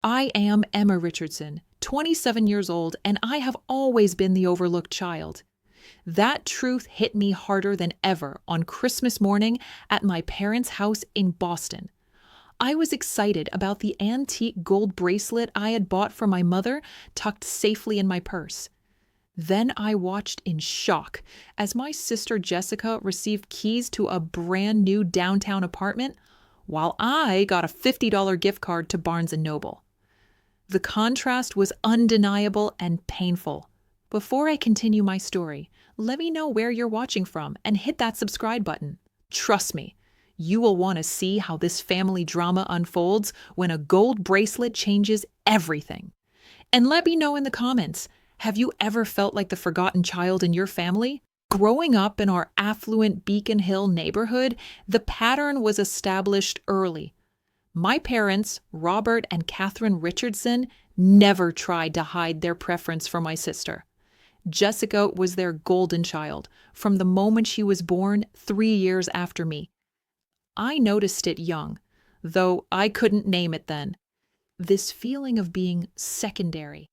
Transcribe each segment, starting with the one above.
I am Emma Richardson, 27 years old, and I have always been the overlooked child. That truth hit me harder than ever on Christmas morning at my parents' house in Boston. I was excited about the antique gold bracelet I had bought for my mother tucked safely in my purse. Then I watched in shock as my sister Jessica received keys to a brand new downtown apartment, while I got a $50 gift card to Barnes& Noble. The contrast was undeniable and painful. Before I continue my story, let me know where you're watching from and hit that subscribe button. Trust me, you will want to see how this family drama unfolds when a gold bracelet changes everything. And let me know in the comments, have you ever felt like the forgotten child in your family? Growing up in our affluent Beacon Hill neighborhood, the pattern was established early. My parents, Robert and Catherine Richardson, never tried to hide their preference for my sister. Jessica was their golden child from the moment she was born 3 years after me. I noticed it young, though I couldn't name it then. This feeling of being secondary,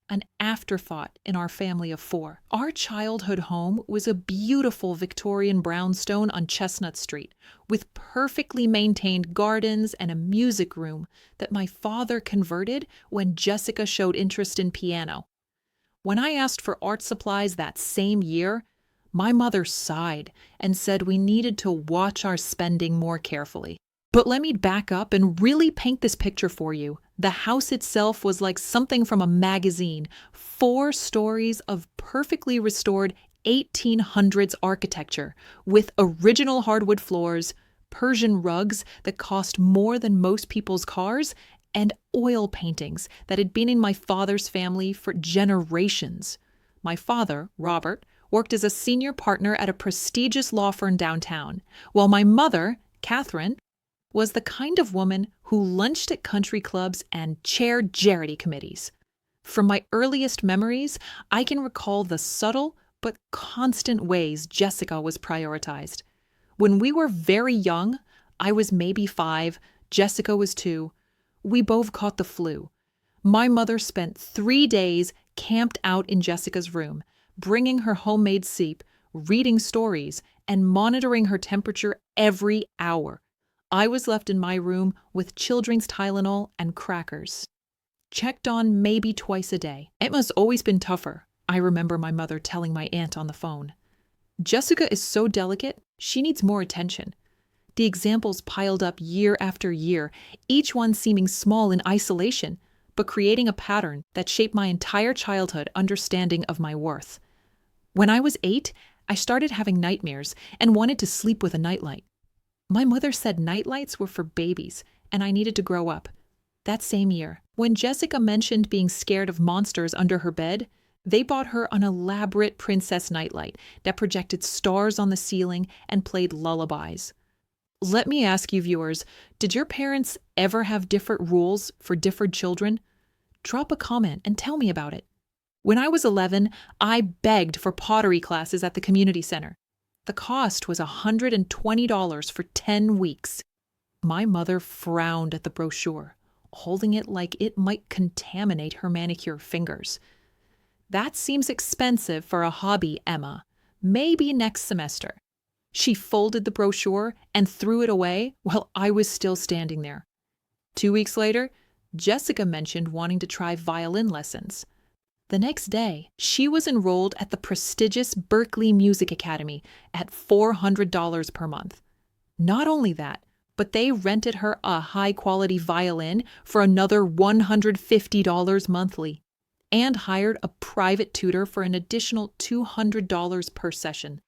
an afterthought in our family of 4. Our childhood home was a beautiful Victorian brownstone on Chestnut Street, with perfectly maintained gardens and a music room that my father converted when Jessica showed interest in piano. When I asked for art supplies that same year, my mother sighed and said we needed to watch our spending more carefully. But let me back up and really paint this picture for you. The house itself was like something from a magazine, 4 stories of perfectly restored 1800s architecture with original hardwood floors, Persian rugs that cost more than most people's cars, and oil paintings that had been in my father's family for generations. My father, Robert, worked as a senior partner at a prestigious law firm downtown, while my mother, Catherine, was the kind of woman who lunched at country clubs and chaired charity committees. From my earliest memories, I can recall the subtle but constant ways Jessica was prioritized. When we were very young, I was maybe 5, Jessica was 2, we both caught the flu. My mother spent 3 days camped out in Jessica's room, bringing her homemade soup, reading stories, and monitoring her temperature every hour. I was left in my room with children's Tylenol and crackers. Checked on maybe twice a day. It must always been tougher, I remember my mother telling my aunt on the phone. Jessica is so delicate, she needs more attention. The examples piled up year after year, each one seeming small in isolation, but creating a pattern that shaped my entire childhood understanding of my worth. When I was 8, I started having nightmares and wanted to sleep with a nightlight. My mother said nightlights were for babies, and I needed to grow up. That same year, when Jessica mentioned being scared of monsters under her bed, they bought her an elaborate princess nightlight that projected stars on the ceiling and played lullabies. Let me ask you viewers, did your parents ever have different rules for different children? Drop a comment and tell me about it. When I was 11, I begged for pottery classes at the community center. The cost was $120 for 10 weeks. My mother frowned at the brochure, holding it like it might contaminate her manicure fingers. That seems expensive for a hobby, Emma. Maybe next semester. She folded the brochure and threw it away while I was still standing there. 2 weeks later, Jessica mentioned wanting to try violin lessons. The next day, she was enrolled at the prestigious Berklee Music Academy at $400 per month. Not only that, but they rented her a high-quality violin for another $150 monthly and hired a private tutor for an additional $200 per session.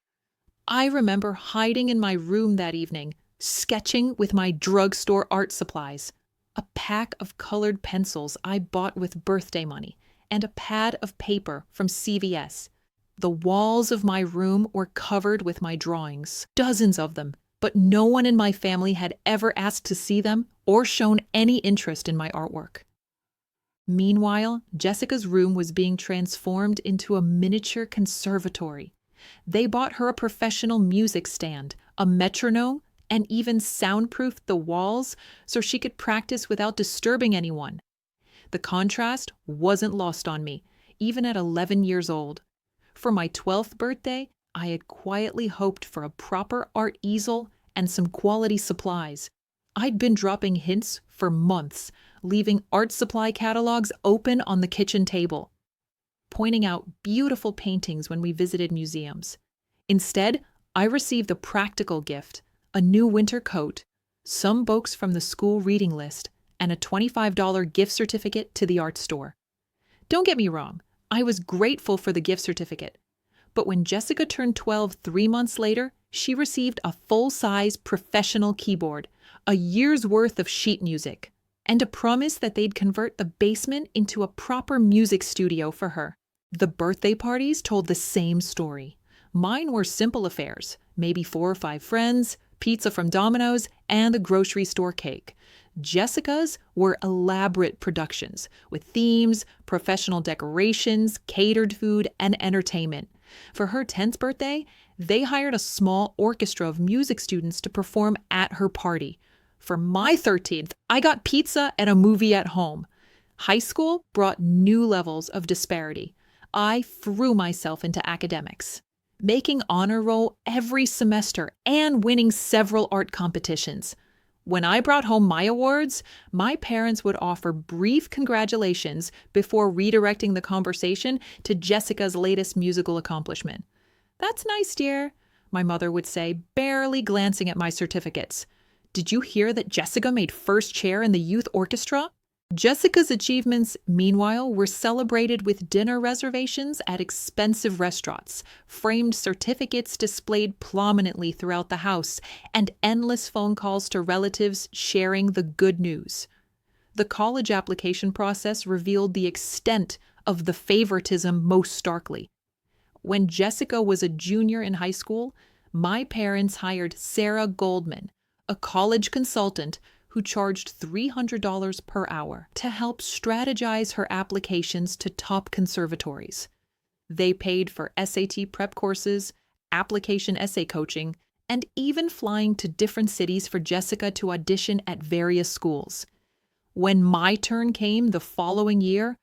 I remember hiding in my room that evening, sketching with my drugstore art supplies, a pack of colored pencils I bought with birthday money, and a pad of paper from CVS. The walls of my room were covered with my drawings, dozens of them, but no one in my family had ever asked to see them or shown any interest in my artwork. Meanwhile, Jessica's room was being transformed into a miniature conservatory. They bought her a professional music stand, a metronome, and even soundproofed the walls so she could practice without disturbing anyone. The contrast wasn't lost on me, even at 11 years old. For my 12th birthday, I had quietly hoped for a proper art easel and some quality supplies. I'd been dropping hints for months, leaving art supply catalogs open on the kitchen table, pointing out beautiful paintings when we visited museums. Instead, I received a practical gift, a new winter coat, some books from the school reading list, and a $25 gift certificate to the art store. Don't get me wrong, I was grateful for the gift certificate. But when Jessica turned 12 3 months later, she received a full-size professional keyboard, a year's worth of sheet music, and a promise that they'd convert the basement into a proper music studio for her. The birthday parties told the same story. Mine were simple affairs, maybe 4 or 5 friends, pizza from Domino's, and a grocery store cake. Jessica's were elaborate productions with themes, professional decorations, catered food, and entertainment. For her 10th birthday, they hired a small orchestra of music students to perform at her party. For my 13th, I got pizza and a movie at home. High school brought new levels of disparity. I threw myself into academics, making honor roll every semester and winning several art competitions. When I brought home my awards, my parents would offer brief congratulations before redirecting the conversation to Jessica's latest musical accomplishment. "That's nice, dear," my mother would say, barely glancing at my certificates. "Did you hear that Jessica made first chair in the youth orchestra?" Jessica's achievements, meanwhile, were celebrated with dinner reservations at expensive restaurants, framed certificates displayed prominently throughout the house, and endless phone calls to relatives sharing the good news. The college application process revealed the extent of the favoritism most starkly. When Jessica was a junior in high school, my parents hired Sarah Goldman, a college consultant who charged $300 per hour to help strategize her applications to top conservatories. They paid for SAT prep courses, application essay coaching, and even flying to different cities for Jessica to audition at various schools. When my turn came the following year,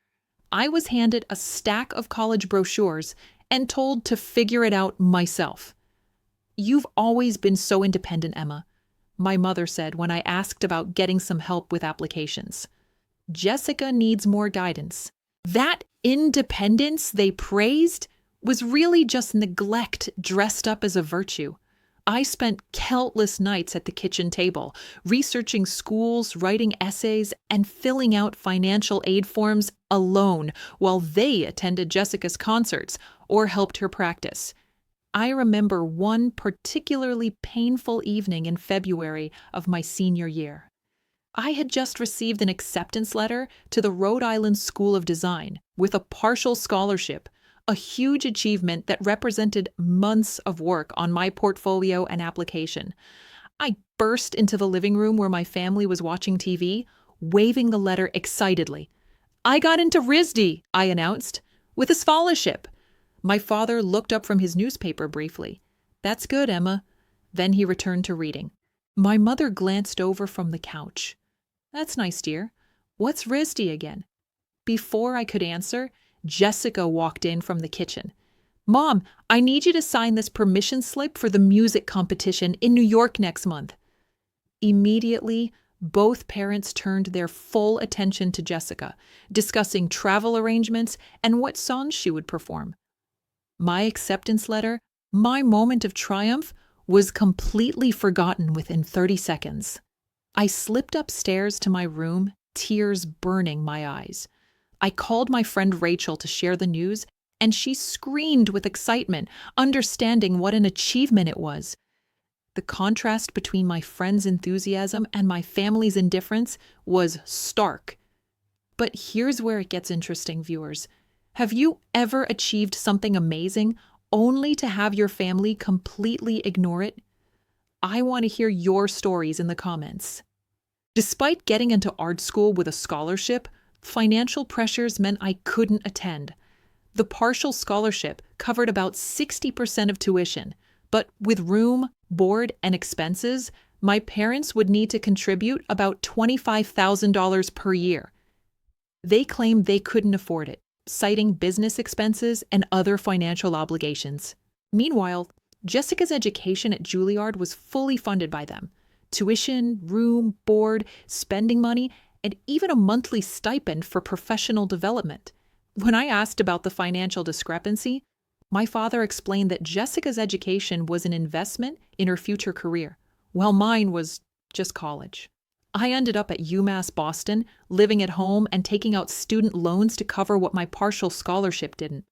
I was handed a stack of college brochures and told to figure it out myself. "You've always been so independent, Emma," my mother said when I asked about getting some help with applications. "Jessica needs more guidance." That independence they praised was really just neglect dressed up as a virtue. I spent countless nights at the kitchen table, researching schools, writing essays, and filling out financial aid forms alone while they attended Jessica's concerts or helped her practice. I remember one particularly painful evening in February of my senior year. I had just received an acceptance letter to the Rhode Island School of Design with a partial scholarship, a huge achievement that represented months of work on my portfolio and application. I burst into the living room where my family was watching TV, waving the letter excitedly. "I got into RISD," I announced, "with a scholarship." My father looked up from his newspaper briefly. "That's good, Emma." Then he returned to reading. My mother glanced over from the couch. "That's nice, dear. What's RISD again?" Before I could answer, Jessica walked in from the kitchen. "Mom, I need you to sign this permission slip for the music competition in New York next month." Immediately, both parents turned their full attention to Jessica, discussing travel arrangements and what songs she would perform. My acceptance letter, my moment of triumph, was completely forgotten within 30 seconds. I slipped upstairs to my room, tears burning my eyes. I called my friend Rachel to share the news, and she screamed with excitement, understanding what an achievement it was. The contrast between my friend's enthusiasm and my family's indifference was stark. But here's where it gets interesting, viewers. Have you ever achieved something amazing only to have your family completely ignore it? I want to hear your stories in the comments. Despite getting into art school with a scholarship, financial pressures meant I couldn't attend. The partial scholarship covered about 60% of tuition, but with room, board, and expenses, my parents would need to contribute about $25,000 per year. They claimed they couldn't afford it, citing business expenses and other financial obligations. Meanwhile, Jessica's education at Juilliard was fully funded by them. Tuition, room, board, spending money, and even a monthly stipend for professional development. When I asked about the financial discrepancy, my father explained that Jessica's education was an investment in her future career, while mine was just college. I ended up at UMass Boston, living at home and taking out student loans to cover what my partial scholarship didn't.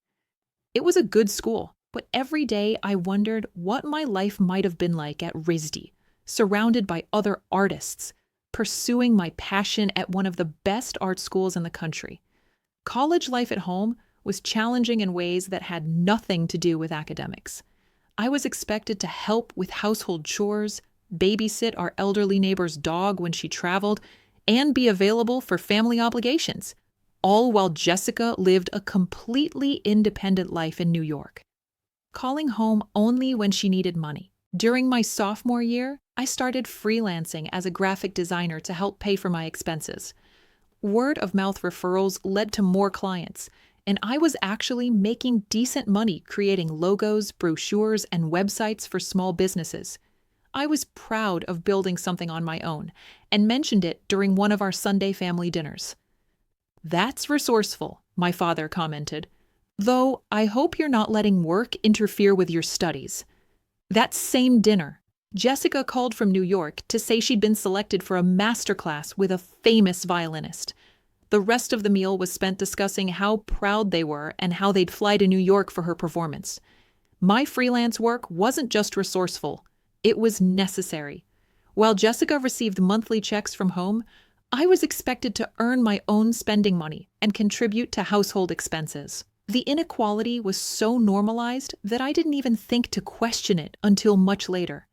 It was a good school, but every day I wondered what my life might have been like at RISD, surrounded by other artists, pursuing my passion at one of the best art schools in the country. College life at home was challenging in ways that had nothing to do with academics. I was expected to help with household chores, babysit our elderly neighbor's dog when she traveled, and be available for family obligations, all while Jessica lived a completely independent life in New York, calling home only when she needed money. During my sophomore year, I started freelancing as a graphic designer to help pay for my expenses. Word-of-mouth referrals led to more clients, and I was actually making decent money creating logos, brochures, and websites for small businesses. I was proud of building something on my own and mentioned it during one of our Sunday family dinners. "That's resourceful," my father commented, "though I hope you're not letting work interfere with your studies." That same dinner, Jessica called from New York to say she'd been selected for a masterclass with a famous violinist. The rest of the meal was spent discussing how proud they were and how they'd fly to New York for her performance. My freelance work wasn't just resourceful, it was necessary. While Jessica received monthly checks from home, I was expected to earn my own spending money and contribute to household expenses. The inequality was so normalized that I didn't even think to question it until much later.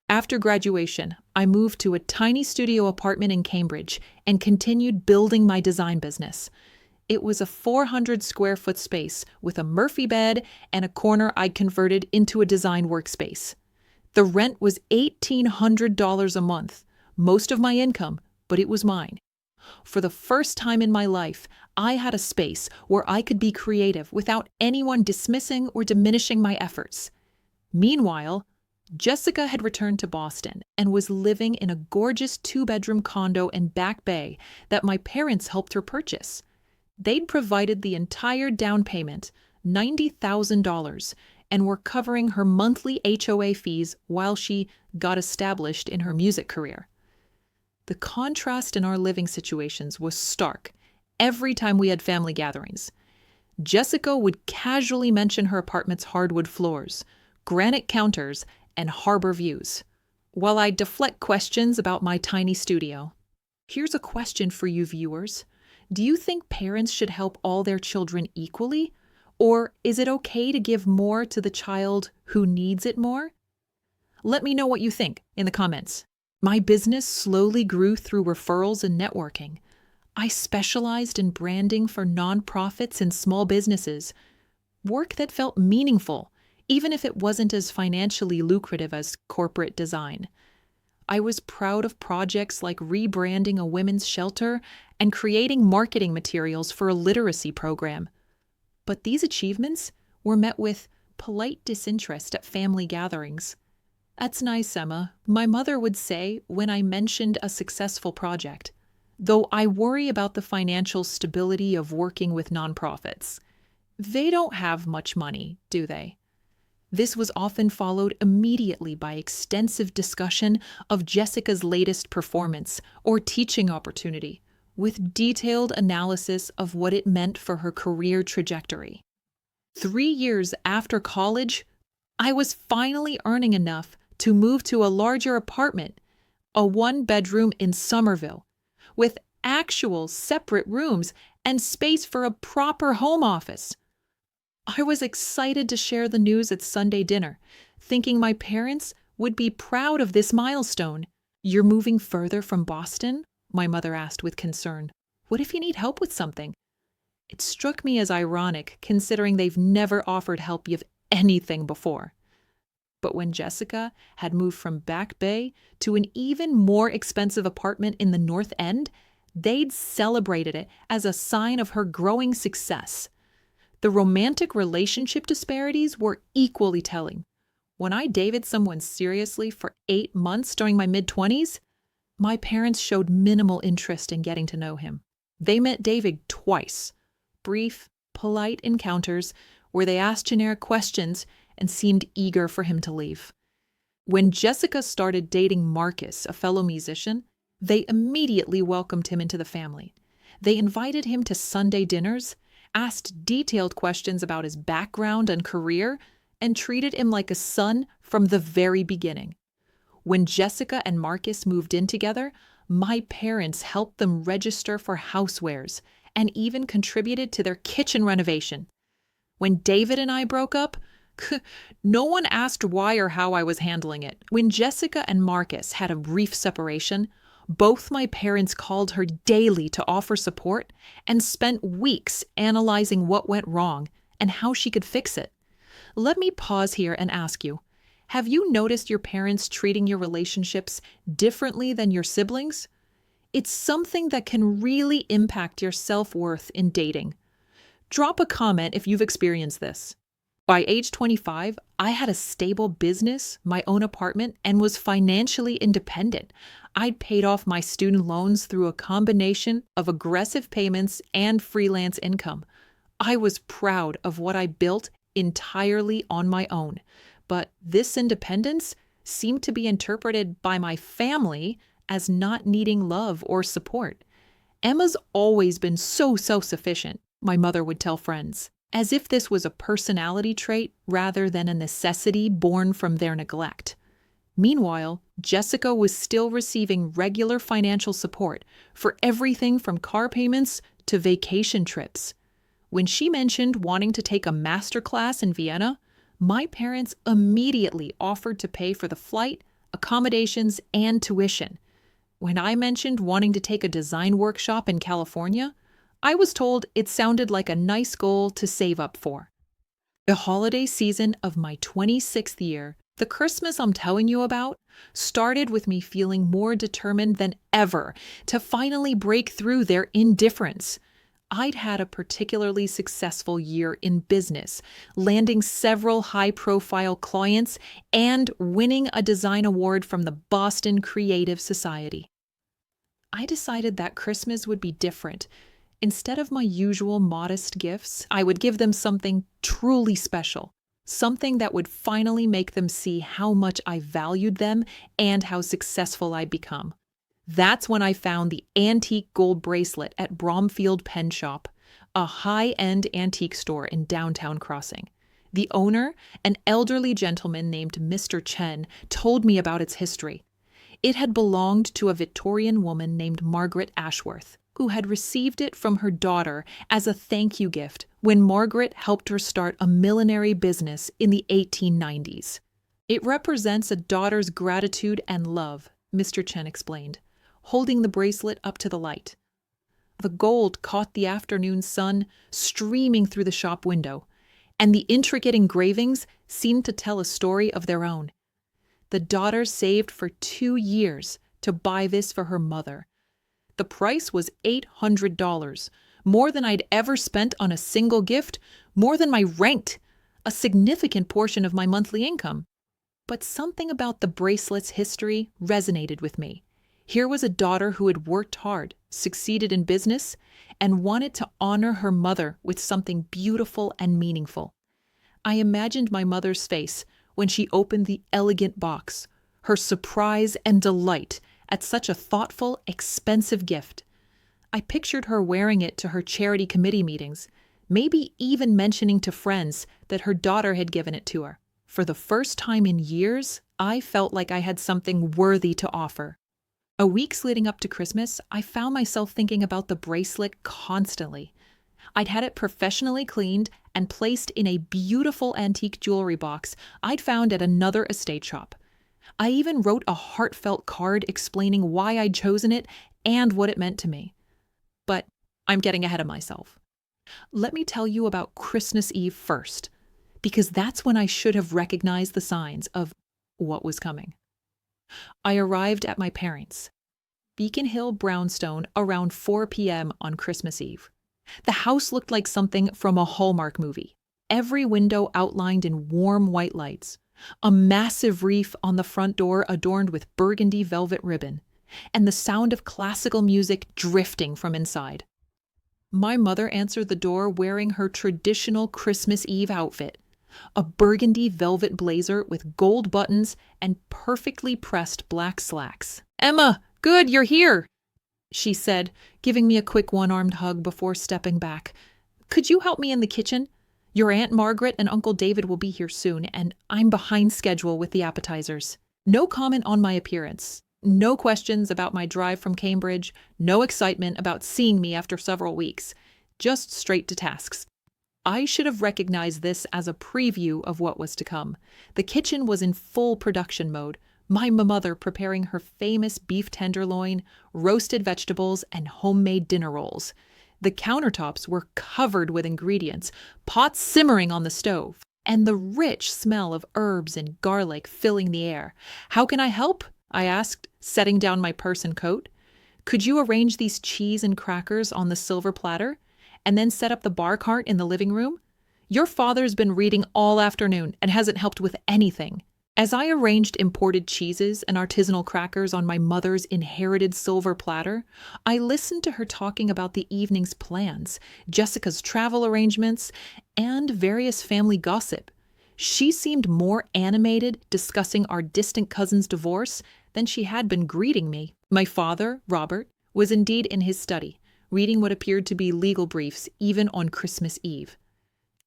After graduation, I moved to a tiny studio apartment in Cambridge and continued building my design business. It was a 400 square foot space with a Murphy bed and a corner I'd converted into a design workspace. The rent was $1,800 a month, most of my income, but it was mine. For the first time in my life, I had a space where I could be creative without anyone dismissing or diminishing my efforts. Meanwhile, Jessica had returned to Boston and was living in a gorgeous 2-bedroom condo in Back Bay that my parents helped her purchase. They'd provided the entire down payment, $90,000, and were covering her monthly HOA fees while she got established in her music career. The contrast in our living situations was stark every time we had family gatherings. Jessica would casually mention her apartment's hardwood floors, granite counters, and harbor views, while I deflect questions about my tiny studio. Here's a question for you viewers. Do you think parents should help all their children equally? Or is it okay to give more to the child who needs it more? Let me know what you think in the comments. My business slowly grew through referrals and networking. I specialized in branding for nonprofits and small businesses, work that felt meaningful, even if it wasn't as financially lucrative as corporate design. I was proud of projects like rebranding a women's shelter and creating marketing materials for a literacy program. But these achievements were met with polite disinterest at family gatherings. "That's nice, Emma," my mother would say when I mentioned a successful project, though I worry about the financial stability of working with nonprofits. They don't have much money, do they? This was often followed immediately by extensive discussion of Jessica's latest performance or teaching opportunity, with detailed analysis of what it meant for her career trajectory. 3 years after college, I was finally earning enough to move to a larger apartment, a 1-bedroom in Somerville, with actual separate rooms and space for a proper home office. I was excited to share the news at Sunday dinner, thinking my parents would be proud of this milestone. "You're moving further from Boston?" my mother asked with concern. "What if you need help with something?" It struck me as ironic, considering they've never offered help with anything before. But when Jessica had moved from Back Bay to an even more expensive apartment in the North End, They'd celebrated it as a sign of her growing success. The romantic relationship disparities were equally telling. When I dated someone seriously for 8 months during my mid-20s, my parents showed minimal interest in getting to know him. They met David twice, brief, polite encounters where they asked generic questions and seemed eager for him to leave. When Jessica started dating Marcus, a fellow musician, they immediately welcomed him into the family. They invited him to Sunday dinners, asked detailed questions about his background and career, and treated him like a son from the very beginning. When Jessica and Marcus moved in together, my parents helped them register for housewares and even contributed to their kitchen renovation. When David and I broke up, no one asked why or how I was handling it. When Jessica and Marcus had a brief separation, both my parents called her daily to offer support and spent weeks analyzing what went wrong and how she could fix it. Let me pause here and ask you, have you noticed your parents treating your relationships differently than your siblings? It's something that can really impact your self-worth in dating. Drop a comment if you've experienced this. By age 25, I had a stable business, my own apartment, and was financially independent. I'd paid off my student loans through a combination of aggressive payments and freelance income. I was proud of what I built entirely on my own. But this independence seemed to be interpreted by my family as not needing love or support. Emma's always been so self-sufficient, my mother would tell friends, as if this was a personality trait rather than a necessity born from their neglect. Meanwhile, Jessica was still receiving regular financial support for everything from car payments to vacation trips. When she mentioned wanting to take a master class in Vienna, my parents immediately offered to pay for the flight, accommodations, and tuition. When I mentioned wanting to take a design workshop in California, I was told it sounded like a nice goal to save up for. The holiday season of my 26th year, the Christmas I'm telling you about, started with me feeling more determined than ever to finally break through their indifference. I'd had a particularly successful year in business, landing several high-profile clients and winning a design award from the Boston Creative Society. I decided that Christmas would be different. Instead of my usual modest gifts, I would give them something truly special, something that would finally make them see how much I valued them and how successful I'd become. That's when I found the antique gold bracelet at Bromfield Pen Shop, a high-end antique store in downtown Crossing. The owner, an elderly gentleman named Mr. Chen, told me about its history. It had belonged to a Victorian woman named Margaret Ashworth, who had received it from her daughter as a thank you gift when Margaret helped her start a millinery business in the 1890s. It represents a daughter's gratitude and love, Mr. Chen explained, holding the bracelet up to the light. The gold caught the afternoon sun streaming through the shop window, and the intricate engravings seemed to tell a story of their own. The daughter saved for 2 years to buy this for her mother. The price was $800, more than I'd ever spent on a single gift, more than my rent, a significant portion of my monthly income. But something about the bracelet's history resonated with me. Here was a daughter who had worked hard, succeeded in business, and wanted to honor her mother with something beautiful and meaningful. I imagined my mother's face when she opened the elegant box, her surprise and delight at such a thoughtful, expensive gift. I pictured her wearing it to her charity committee meetings, maybe even mentioning to friends that her daughter had given it to her. For the first time in years, I felt like I had something worthy to offer. A weeks leading up to Christmas, I found myself thinking about the bracelet constantly. I'd had it professionally cleaned and placed in a beautiful antique jewelry box I'd found at another estate shop. I even wrote a heartfelt card explaining why I'd chosen it and what it meant to me. But I'm getting ahead of myself. Let me tell you about Christmas Eve first, because that's when I should have recognized the signs of what was coming. I arrived at my parents'. Beacon Hill brownstone around 4 p.m. on Christmas Eve. The house looked like something from a Hallmark movie. Every window outlined in warm white lights. A massive wreath on the front door adorned with burgundy velvet ribbon. And the sound of classical music drifting from inside. My mother answered the door wearing her traditional Christmas Eve outfit. A burgundy velvet blazer with gold buttons and perfectly pressed black slacks. "Emma, good, you're here," she said, giving me a quick one-armed hug before stepping back. "Could you help me in the kitchen? Your Aunt Margaret and Uncle David will be here soon, and I'm behind schedule with the appetizers." No comment on my appearance. No questions about my drive from Cambridge. No excitement about seeing me after several weeks. Just straight to tasks. I should have recognized this as a preview of what was to come. The kitchen was in full production mode. My mother preparing her famous beef tenderloin, roasted vegetables, and homemade dinner rolls. The countertops were covered with ingredients, pots simmering on the stove, and the rich smell of herbs and garlic filling the air. "How can I help?" I asked, setting down my purse and coat. "Could you arrange these cheese and crackers on the silver platter, and then set up the bar cart in the living room? Your father's been reading all afternoon and hasn't helped with anything." As I arranged imported cheeses and artisanal crackers on my mother's inherited silver platter, I listened to her talking about the evening's plans, Jessica's travel arrangements, and various family gossip. She seemed more animated discussing our distant cousin's divorce than she had been greeting me. My father, Robert, was indeed in his study, reading what appeared to be legal briefs even on Christmas Eve.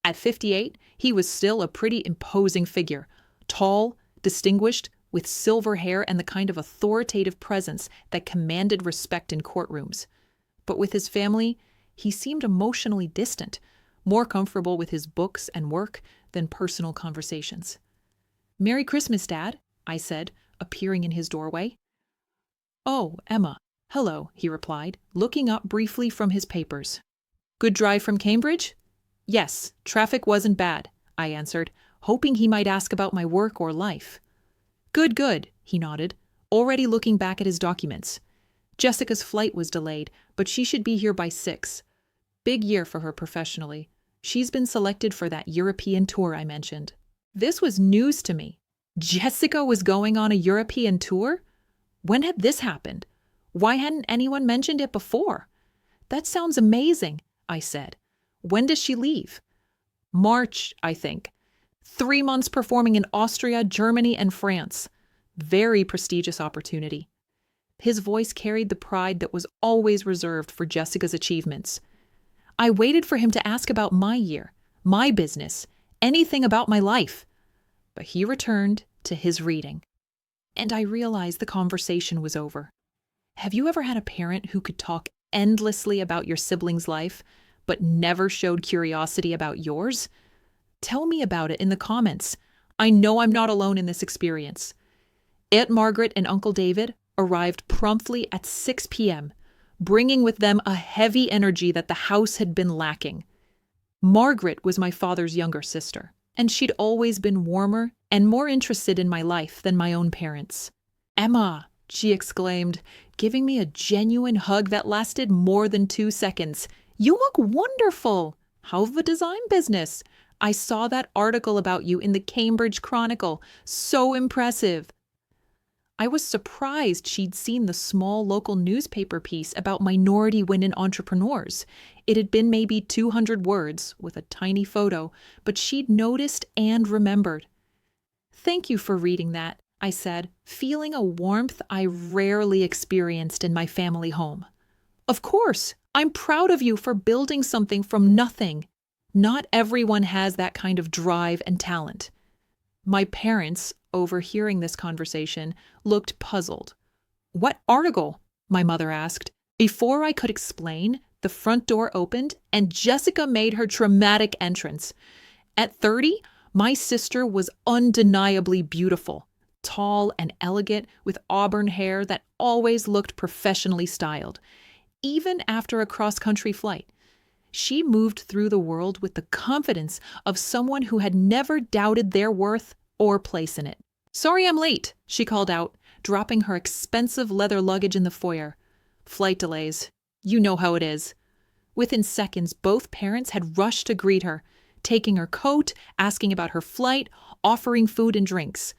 At 58, he was still a pretty imposing figure, tall, distinguished, with silver hair and the kind of authoritative presence that commanded respect in courtrooms. But with his family, he seemed emotionally distant, more comfortable with his books and work than personal conversations. "Merry Christmas, Dad," I said, appearing in his doorway. "Oh, Emma. Hello," he replied, looking up briefly from his papers. "Good drive from Cambridge?" "Yes, traffic wasn't bad," I answered, hoping he might ask about my work or life. "Good, good," he nodded, already looking back at his documents. "Jessica's flight was delayed, but she should be here by 6. Big year for her professionally. She's been selected for that European tour I mentioned." This was news to me. Jessica was going on a European tour? When had this happened? Why hadn't anyone mentioned it before? "That sounds amazing," I said. "When does she leave?" "March, I think. 3 months performing in Austria, Germany, and France. Very prestigious opportunity." His voice carried the pride that was always reserved for Jessica's achievements. I waited for him to ask about my year, my business, anything about my life. But he returned to his reading. And I realized the conversation was over. Have you ever had a parent who could talk endlessly about your sibling's life, but never showed curiosity about yours? Tell me about it in the comments. I know I'm not alone in this experience. Aunt Margaret and Uncle David arrived promptly at 6 p.m., bringing with them a heavy energy that the house had been lacking. Margaret was my father's younger sister, and she'd always been warmer and more interested in my life than my own parents. "Emma," she exclaimed, giving me a genuine hug that lasted more than 2 seconds. "You look wonderful. How's the design business? I saw that article about you in the Cambridge Chronicle. So impressive." I was surprised she'd seen the small local newspaper piece about minority women entrepreneurs. It had been maybe 200 words with a tiny photo, but she'd noticed and remembered. "Thank you for reading that," I said, feeling a warmth I rarely experienced in my family home. "Of course, I'm proud of you for building something from nothing. Not everyone has that kind of drive and talent." My parents, overhearing this conversation, looked puzzled. "What article?" my mother asked. Before I could explain, the front door opened and Jessica made her dramatic entrance. At 30, my sister was undeniably beautiful, tall and elegant with auburn hair that always looked professionally styled. Even after a cross-country flight, she moved through the world with the confidence of someone who had never doubted their worth or place in it. "Sorry I'm late," she called out, dropping her expensive leather luggage in the foyer. Flight delays. You know how it is. Within seconds, both parents had rushed to greet her, taking her coat, asking about her flight, offering food and drinks.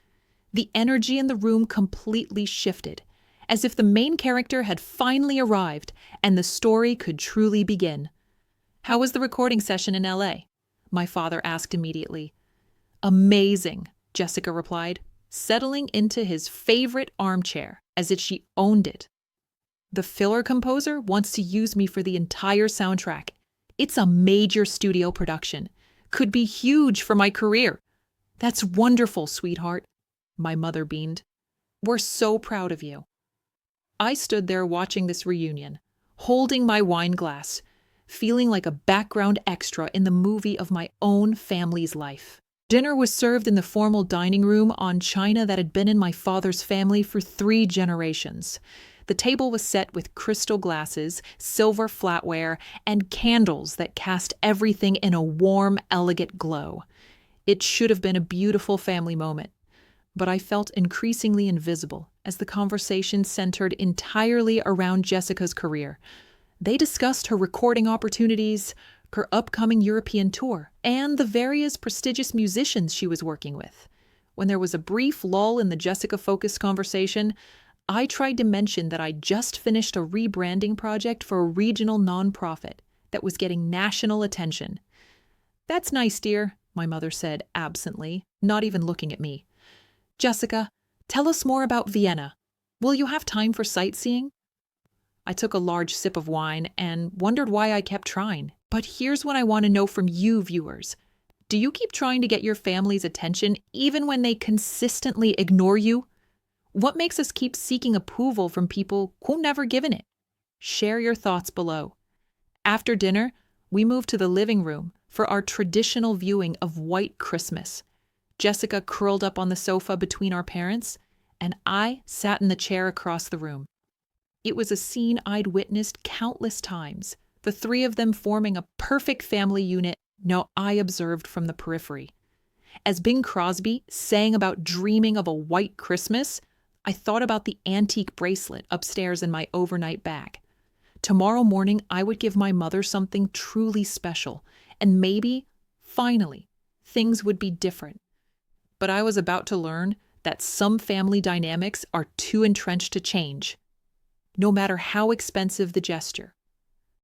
The energy in the room completely shifted, as if the main character had finally arrived and the story could truly begin. "How was the recording session in LA?" my father asked immediately. "Amazing," Jessica replied, settling into his favorite armchair as if she owned it. "The filler composer wants to use me for the entire soundtrack. It's a major studio production. Could be huge for my career." "That's wonderful, sweetheart," my mother beamed. "We're so proud of you." I stood there watching this reunion, holding my wine glass, feeling like a background extra in the movie of my own family's life. Dinner was served in the formal dining room on china that had been in my father's family for 3 generations. The table was set with crystal glasses, silver flatware, and candles that cast everything in a warm, elegant glow. It should have been a beautiful family moment, but I felt increasingly invisible as the conversation centered entirely around Jessica's career. They discussed her recording opportunities, her upcoming European tour, and the various prestigious musicians she was working with. When there was a brief lull in the Jessica-focused conversation, I tried to mention that I just finished a rebranding project for a regional nonprofit that was getting national attention. "That's nice, dear," my mother said absently, not even looking at me. "Jessica, tell us more about Vienna. Will you have time for sightseeing?" I took a large sip of wine and wondered why I kept trying. But here's what I want to know from you, viewers. Do you keep trying to get your family's attention even when they consistently ignore you? What makes us keep seeking approval from people who never given it? Share your thoughts below. After dinner, we moved to the living room for our traditional viewing of White Christmas. Jessica curled up on the sofa between our parents, and I sat in the chair across the room. It was a scene I'd witnessed countless times, the 3 of them forming a perfect family unit now I observed from the periphery. As Bing Crosby sang about dreaming of a white Christmas, I thought about the antique bracelet upstairs in my overnight bag. Tomorrow morning, I would give my mother something truly special, and maybe, finally, things would be different. But I was about to learn that some family dynamics are too entrenched to change, no matter how expensive the gesture.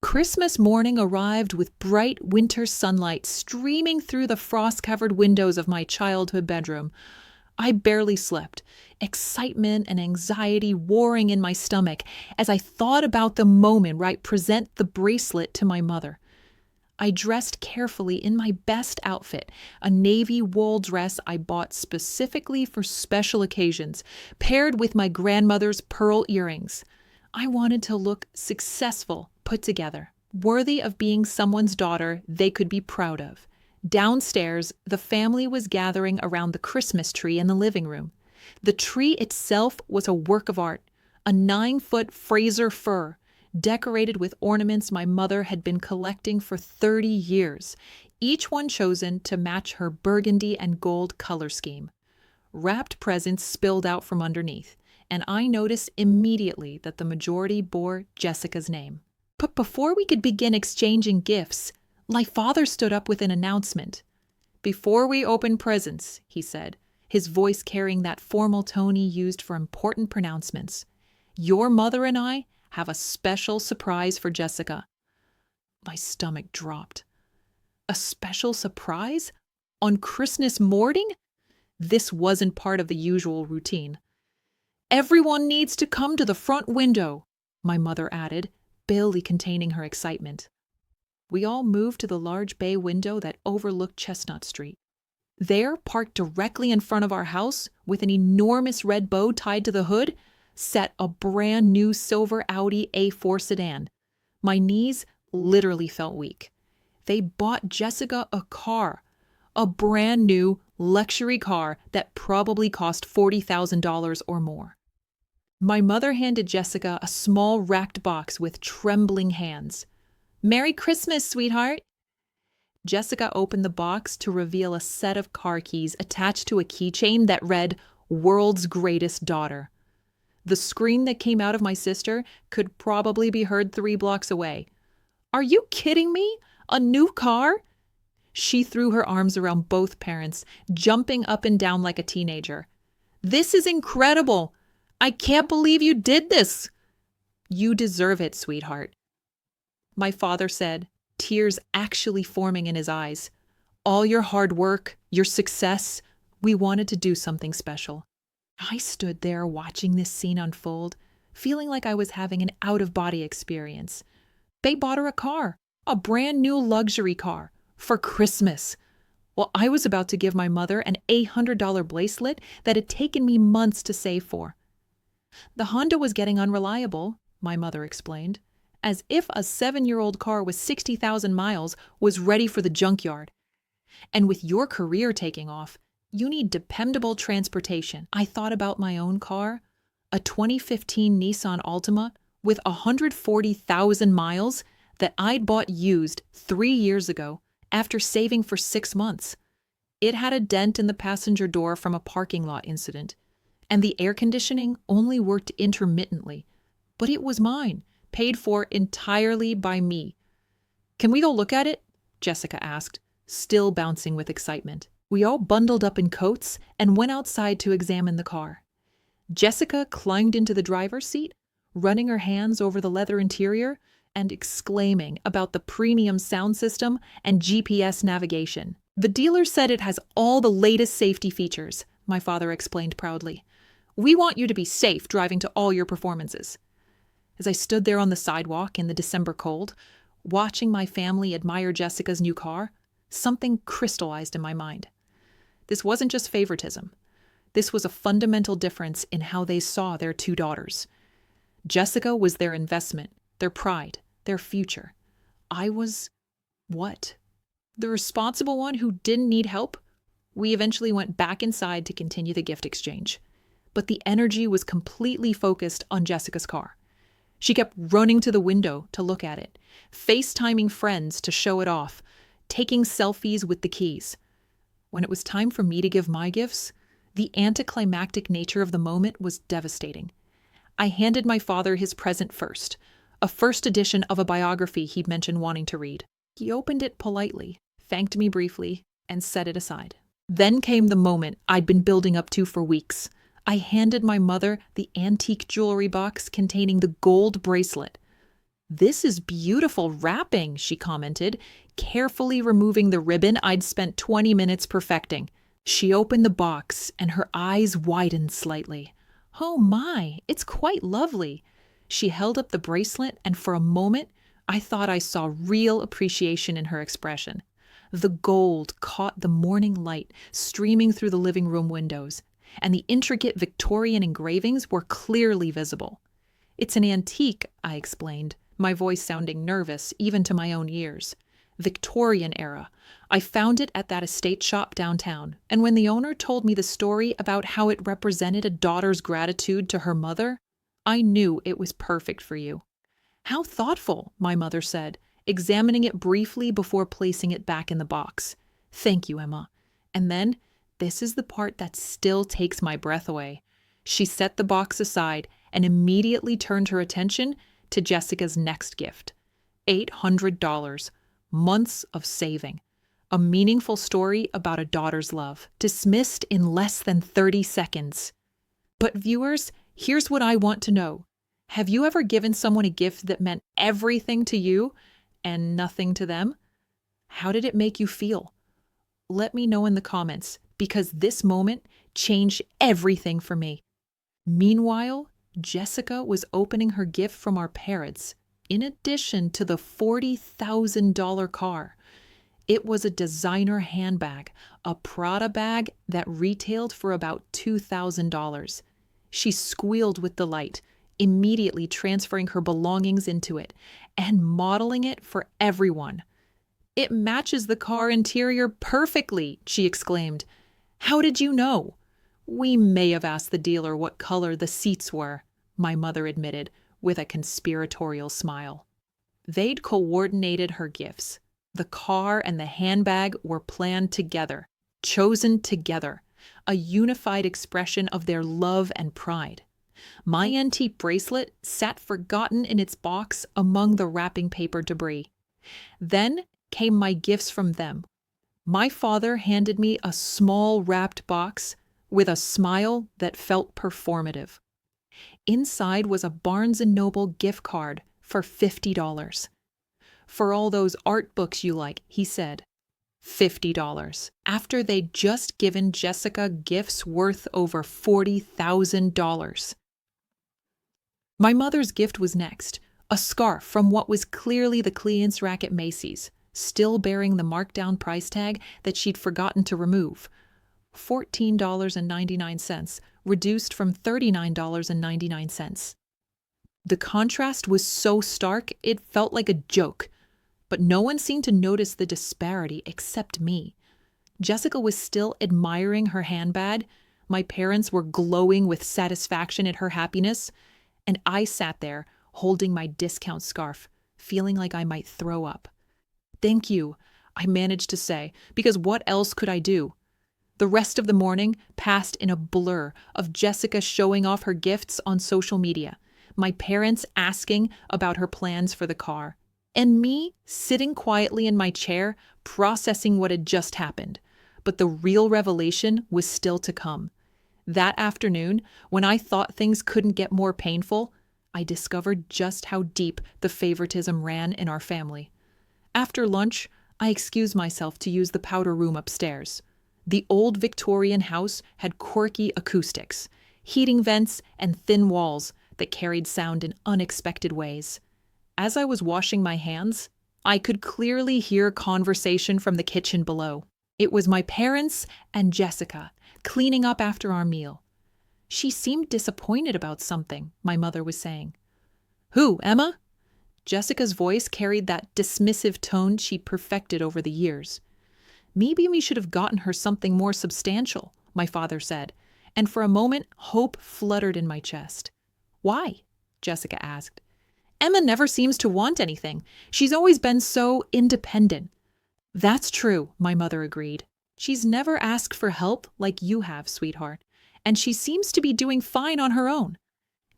Christmas morning arrived with bright winter sunlight streaming through the frost-covered windows of my childhood bedroom. I barely slept, excitement and anxiety warring in my stomach as I thought about the moment where I'd present the bracelet to my mother. I dressed carefully in my best outfit, a navy wool dress I bought specifically for special occasions, paired with my grandmother's pearl earrings. I wanted to look successful, put together, worthy of being someone's daughter they could be proud of. Downstairs, the family was gathering around the Christmas tree in the living room. The tree itself was a work of art, a 9-foot Fraser fir, decorated with ornaments my mother had been collecting for 30 years, each one chosen to match her burgundy and gold color scheme. Wrapped presents spilled out from underneath, and I noticed immediately that the majority bore Jessica's name. But before we could begin exchanging gifts, my father stood up with an announcement. "Before we open presents," he said, his voice carrying that formal tone he used for important pronouncements, "your mother and I have a special surprise for Jessica." My stomach dropped. A special surprise? On Christmas morning? This wasn't part of the usual routine. "Everyone needs to come to the front window," my mother added, barely containing her excitement. We all moved to the large bay window that overlooked Chestnut Street. There, parked directly in front of our house, with an enormous red bow tied to the hood, sat a brand new silver Audi A4 sedan. My knees literally felt weak. They bought Jessica a car, a brand new luxury car that probably cost $40,000 or more. My mother handed Jessica a small wrapped box with trembling hands. "Merry Christmas, sweetheart." Jessica opened the box to reveal a set of car keys attached to a keychain that read, "World's Greatest Daughter." The scream that came out of my sister could probably be heard 3 blocks away. "Are you kidding me? A new car?" She threw her arms around both parents, jumping up and down like a teenager. "This is incredible! I can't believe you did this!" "You deserve it, sweetheart," my father said, tears actually forming in his eyes. "All your hard work, your success, we wanted to do something special." I stood there watching this scene unfold, feeling like I was having an out-of-body experience. They bought her a car, a brand new luxury car, for Christmas. Well, I was about to give my mother an $800 bracelet that had taken me months to save for. The Honda was getting unreliable, my mother explained, as if a 7-year-old car with 60,000 miles was ready for the junkyard. And with your career taking off, you need dependable transportation. I thought about my own car, a 2015 Nissan Altima with 140,000 miles that I'd bought used 3 years ago after saving for 6 months. It had a dent in the passenger door from a parking lot incident, and the air conditioning only worked intermittently. But it was mine, paid for entirely by me. "Can we go look at it?" Jessica asked, still bouncing with excitement. We all bundled up in coats and went outside to examine the car. Jessica climbed into the driver's seat, running her hands over the leather interior and exclaiming about the premium sound system and GPS navigation. "The dealer said it has all the latest safety features," my father explained proudly. "We want you to be safe driving to all your performances." As I stood there on the sidewalk in the December cold, watching my family admire Jessica's new car, something crystallized in my mind. This wasn't just favoritism. This was a fundamental difference in how they saw their 2 daughters. Jessica was their investment, their pride, their future. I was, what? The responsible one who didn't need help? We eventually went back inside to continue the gift exchange. But the energy was completely focused on Jessica's car. She kept running to the window to look at it, FaceTiming friends to show it off, taking selfies with the keys. When it was time for me to give my gifts, the anticlimactic nature of the moment was devastating. I handed my father his present first, a first edition of a biography he'd mentioned wanting to read. He opened it politely, thanked me briefly, and set it aside. Then came the moment I'd been building up to for weeks. I handed my mother the antique jewelry box containing the gold bracelet. "This is beautiful wrapping," she commented, carefully removing the ribbon I'd spent 20 minutes perfecting. She opened the box and her eyes widened slightly. "Oh my, it's quite lovely." She held up the bracelet, and for a moment, I thought I saw real appreciation in her expression. The gold caught the morning light streaming through the living room windows, and the intricate Victorian engravings were clearly visible. "It's an antique," I explained, my voice sounding nervous even to my own ears. "Victorian era. I found it at that estate shop downtown, and when the owner told me the story about how it represented a daughter's gratitude to her mother, I knew it was perfect for you." "How thoughtful," my mother said, examining it briefly before placing it back in the box. "Thank you, Emma." And then, this is the part that still takes my breath away. She set the box aside and immediately turned her attention to Jessica's next gift. $800. Months of saving. A meaningful story about a daughter's love, dismissed in less than 30 seconds. But viewers, here's what I want to know. Have you ever given someone a gift that meant everything to you and nothing to them? How did it make you feel? Let me know in the comments, because this moment changed everything for me. Meanwhile, Jessica was opening her gift from our parents, in addition to the $40,000 car. It was a designer handbag, a Prada bag that retailed for about $2,000. She squealed with delight, immediately transferring her belongings into it and modeling it for everyone. "It matches the car interior perfectly," she exclaimed. "How did you know?" "We may have asked the dealer what color the seats were," my mother admitted with a conspiratorial smile. They'd coordinated her gifts. The car and the handbag were planned together, chosen together, a unified expression of their love and pride. My antique bracelet sat forgotten in its box among the wrapping paper debris. Then came my gifts from them. My father handed me a small wrapped box with a smile that felt performative. Inside was a Barnes & Noble gift card for $50. For all those art books you like, he said. $50. After they'd just given Jessica gifts worth over $40,000. My mother's gift was next, a scarf from what was clearly the clearance rack at Macy's, still bearing the markdown price tag that she'd forgotten to remove. $14.99, reduced from $39.99. The contrast was so stark, it felt like a joke. But no one seemed to notice the disparity except me. Jessica was still admiring her handbag. My parents were glowing with satisfaction at her happiness. And I sat there, holding my discount scarf, feeling like I might throw up. "Thank you," I managed to say, because what else could I do? The rest of the morning passed in a blur of Jessica showing off her gifts on social media, my parents asking about her plans for the car, and me sitting quietly in my chair, processing what had just happened. But the real revelation was still to come. That afternoon, when I thought things couldn't get more painful, I discovered just how deep the favoritism ran in our family. After lunch, I excused myself to use the powder room upstairs. The old Victorian house had quirky acoustics, heating vents, and thin walls that carried sound in unexpected ways. As I was washing my hands, I could clearly hear conversation from the kitchen below. It was my parents and Jessica, cleaning up after our meal. "She seemed disappointed about something," my mother was saying. "Who, Emma?" Jessica's voice carried that dismissive tone she'd perfected over the years. "Maybe we should have gotten her something more substantial," my father said, and for a moment hope fluttered in my chest. "Why?" Jessica asked. "Emma never seems to want anything. She's always been so independent." "That's true," my mother agreed. "She's never asked for help like you have, sweetheart, and she seems to be doing fine on her own."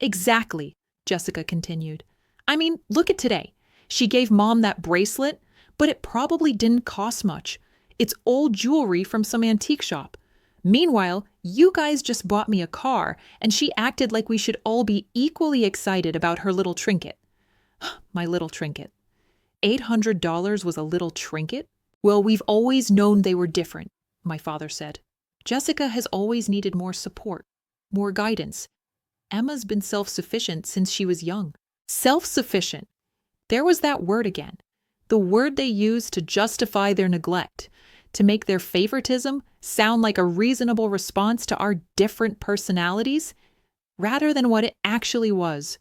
"Exactly," Jessica continued. "I mean, look at today. She gave Mom that bracelet, but it probably didn't cost much. It's old jewelry from some antique shop. Meanwhile, you guys just bought me a car, and she acted like we should all be equally excited about her little trinket." My little trinket. $800 was a little trinket? "Well, we've always known they were different," my father said. "Jessica has always needed more support, more guidance. Emma's been self-sufficient since she was young." Self-sufficient. There was that word again. The word they used to justify their neglect, to make their favoritism sound like a reasonable response to our different personalities, rather than what it actually was.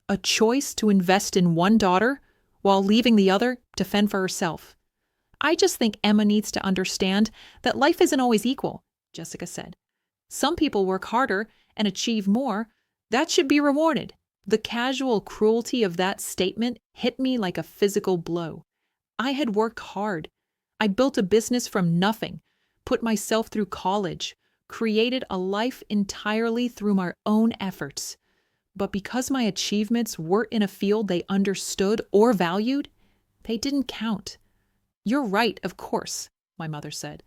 A choice to invest in one daughter while leaving the other to fend for herself. "I just think Emma needs to understand that life isn't always equal," Jessica said. "Some people work harder and achieve more. That should be rewarded." The casual cruelty of that statement hit me like a physical blow. I had worked hard. I built a business from nothing, put myself through college, created a life entirely through my own efforts. But because my achievements weren't in a field they understood or valued, they didn't count. "You're right, of course," my mother said.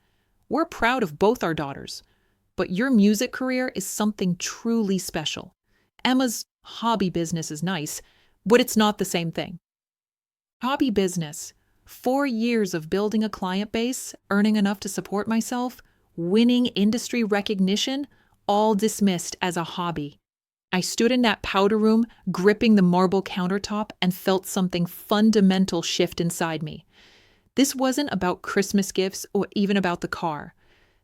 "We're proud of both our daughters. But your music career is something truly special. Emma's hobby business is nice, but it's not the same thing." Hobby business. 4 years of building a client base, earning enough to support myself, winning industry recognition, all dismissed as a hobby. I stood in that powder room, gripping the marble countertop, and felt something fundamental shift inside me. This wasn't about Christmas gifts or even about the car.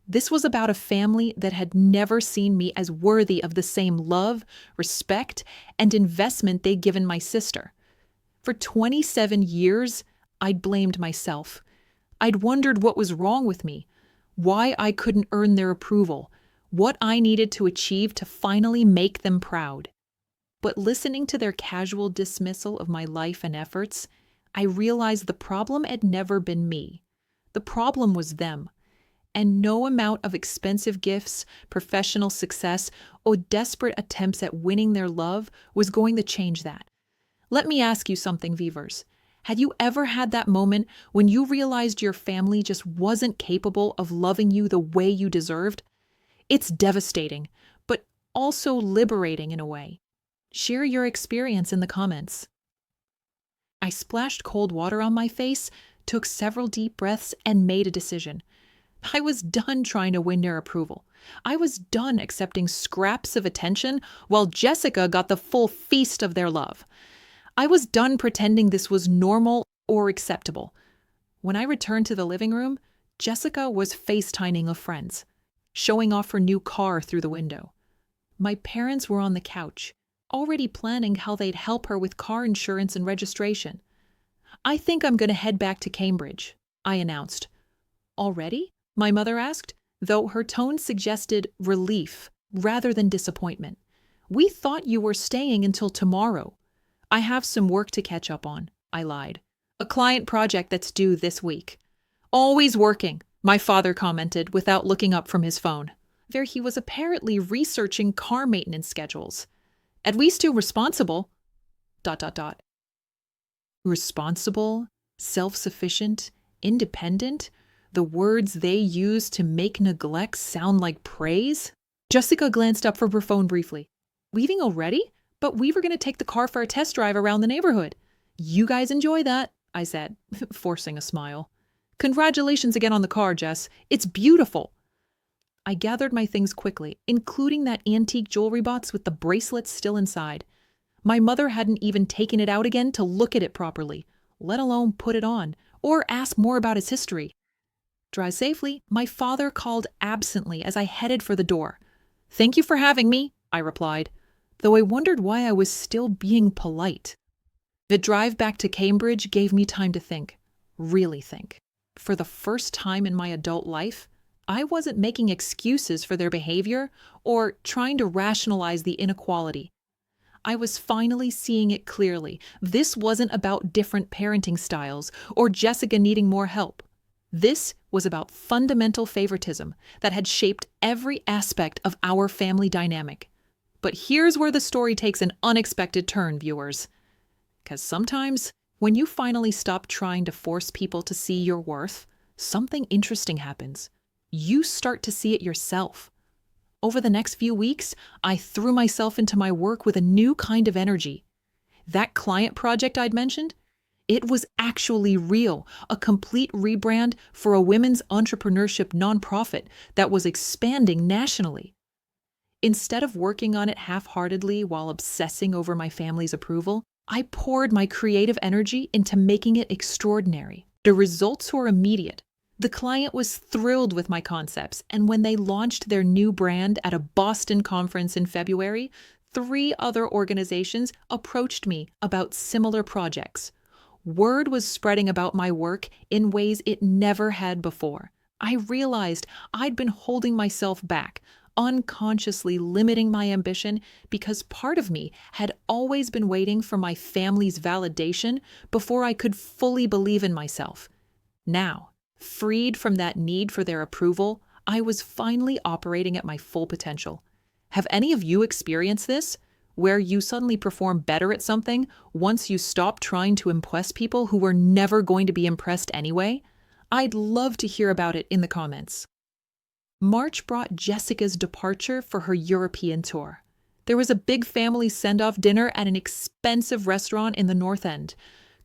This was about a family that had never seen me as worthy of the same love, respect, and investment they'd given my sister. For 27 years, I'd blamed myself. I'd wondered what was wrong with me, why I couldn't earn their approval, what I needed to achieve to finally make them proud. But listening to their casual dismissal of my life and efforts, I realized the problem had never been me. The problem was them. and no amount of expensive gifts, professional success, or desperate attempts at winning their love was going to change that. Let me ask you something, Viewers. Had you ever had that moment when you realized your family just wasn't capable of loving you the way you deserved? It's devastating, but also liberating in a way. Share your experience in the comments. I splashed cold water on my face, took several deep breaths, and made a decision. I was done trying to win their approval. I was done accepting scraps of attention while Jessica got the full feast of their love. I was done pretending this was normal or acceptable. When I returned to the living room, Jessica was FaceTiming with friends, showing off her new car through the window. My parents were on the couch, already planning how they'd help her with car insurance and registration. "I think I'm going to head back to Cambridge," I announced. "Already?" my mother asked, though her tone suggested relief rather than disappointment. "We thought you were staying until tomorrow." "I have some work to catch up on," I lied. "A client project that's due this week." "Always working," my father commented without looking up from his phone, where he was apparently researching car maintenance schedules. "At least too responsible. ... Responsible, self-sufficient, independent, the words they use to make neglect sound like praise? Jessica glanced up from her phone briefly. "Leaving already? But we were going to take the car for a test drive around the neighborhood." "You guys enjoy that," I said, forcing a smile. "Congratulations again on the car, Jess. It's beautiful." I gathered my things quickly, including that antique jewelry box with the bracelets still inside. My mother hadn't even taken it out again to look at it properly, let alone put it on, or ask more about its history. "Drive safely," my father called absently as I headed for the door. "Thank you for having me," I replied, though I wondered why I was still being polite. The drive back to Cambridge gave me time to think, really think. For the first time in my adult life, I wasn't making excuses for their behavior or trying to rationalize the inequality. I was finally seeing it clearly. This wasn't about different parenting styles or Jessica needing more help. This was about fundamental favoritism that had shaped every aspect of our family dynamic. But here's where the story takes an unexpected turn, viewers. Because sometimes, when you finally stop trying to force people to see your worth, something interesting happens. You start to see it yourself. Over the next few weeks, I threw myself into my work with a new kind of energy. That client project I'd mentioned, it was actually real, a complete rebrand for a women's entrepreneurship nonprofit that was expanding nationally. Instead of working on it half-heartedly while obsessing over my family's approval, I poured my creative energy into making it extraordinary. The results were immediate. The client was thrilled with my concepts, and when they launched their new brand at a Boston conference in February, 3 other organizations approached me about similar projects. Word was spreading about my work in ways it never had before. I realized I'd been holding myself back, unconsciously limiting my ambition because part of me had always been waiting for my family's validation before I could fully believe in myself. Now, freed from that need for their approval, I was finally operating at my full potential. Have any of you experienced this, where you suddenly perform better at something once you stop trying to impress people who were never going to be impressed anyway? I'd love to hear about it in the comments. March brought Jessica's departure for her European tour. There was a big family send-off dinner at an expensive restaurant in the North End,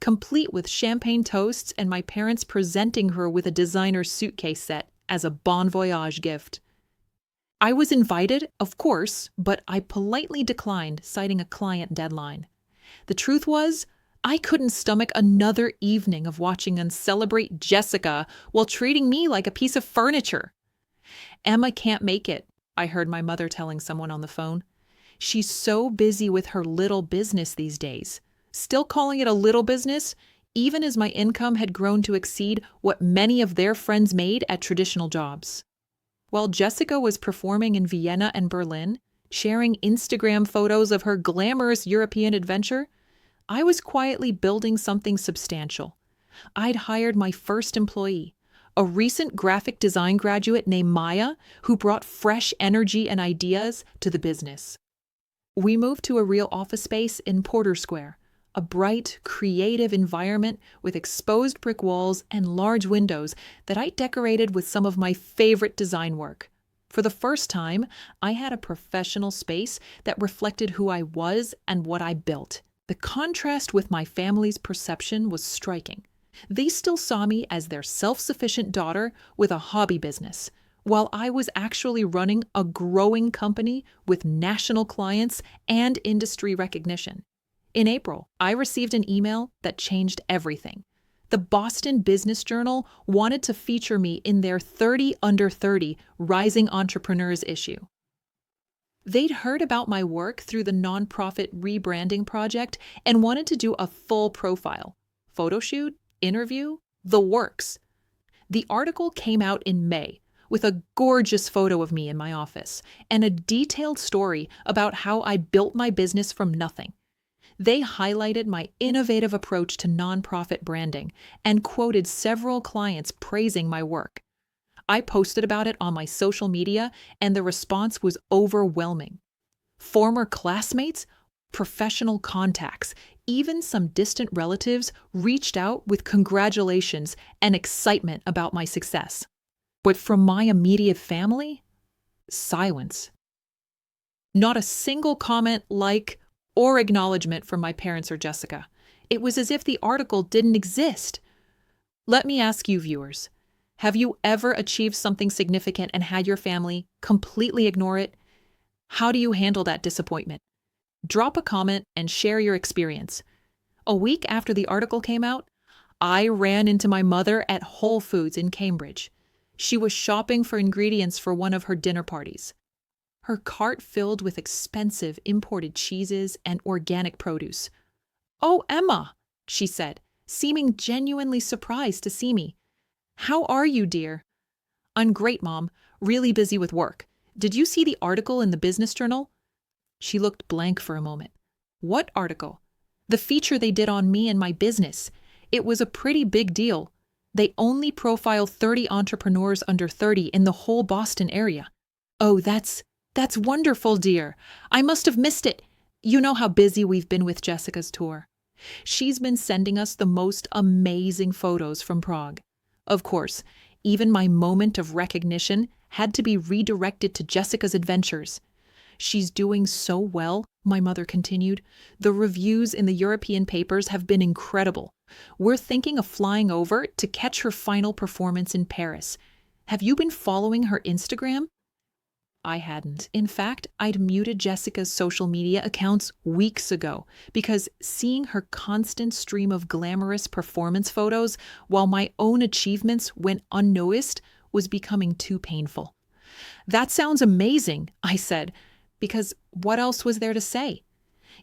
complete with champagne toasts and my parents presenting her with a designer suitcase set as a bon voyage gift. I was invited, of course, but I politely declined, citing a client deadline. The truth was, I couldn't stomach another evening of watching them celebrate Jessica while treating me like a piece of furniture. "Emma can't make it," I heard my mother telling someone on the phone. "She's so busy with her little business these days." Still calling it a little business, even as my income had grown to exceed what many of their friends made at traditional jobs. While Jessica was performing in Vienna and Berlin, sharing Instagram photos of her glamorous European adventure, I was quietly building something substantial. I'd hired my first employee, a recent graphic design graduate named Maya who brought fresh energy and ideas to the business. We moved to a real office space in Porter Square, a bright, creative environment with exposed brick walls and large windows that I decorated with some of my favorite design work. For the first time, I had a professional space that reflected who I was and what I built. The contrast with my family's perception was striking. They still saw me as their self-sufficient daughter with a hobby business, while I was actually running a growing company with national clients and industry recognition. In April, I received an email that changed everything. The Boston Business Journal wanted to feature me in their 30 Under 30 Rising Entrepreneurs issue. They'd heard about my work through the nonprofit rebranding project and wanted to do a full profile, photo shoot, interview, the works. The article came out in May with a gorgeous photo of me in my office and a detailed story about how I built my business from nothing. They highlighted my innovative approach to nonprofit branding and quoted several clients praising my work. I posted about it on my social media, and the response was overwhelming. Former classmates, professional contacts, even some distant relatives reached out with congratulations and excitement about my success. But from my immediate family, silence. Not a single comment, like, or acknowledgement from my parents or Jessica. It was as if the article didn't exist. Let me ask you, viewers, have you ever achieved something significant and had your family completely ignore it? How do you handle that disappointment? Drop a comment and share your experience. A week after the article came out, I ran into my mother at Whole Foods in Cambridge. She was shopping for ingredients for one of her dinner parties. Her cart filled with expensive imported cheeses and organic produce. "Oh, Emma," she said, seeming genuinely surprised to see me. "How are you, dear?" "I'm great, Mom. Really busy with work. Did you see the article in the Business Journal?" She looked blank for a moment. "What article?" "The feature they did on me and my business. It was a pretty big deal. They only profile 30 entrepreneurs under 30 in the whole Boston area." "Oh, that's wonderful, dear. I must have missed it. You know how busy we've been with Jessica's tour. She's been sending us the most amazing photos from Prague. Of course, even my moment of recognition had to be redirected to Jessica's adventures. She's doing so well," my mother continued. "The reviews in the European papers have been incredible. We're thinking of flying over to catch her final performance in Paris. Have you been following her Instagram?" I hadn't. In fact, I'd muted Jessica's social media accounts weeks ago because seeing her constant stream of glamorous performance photos while my own achievements went unnoticed was becoming too painful. "That sounds amazing," I said, because what else was there to say?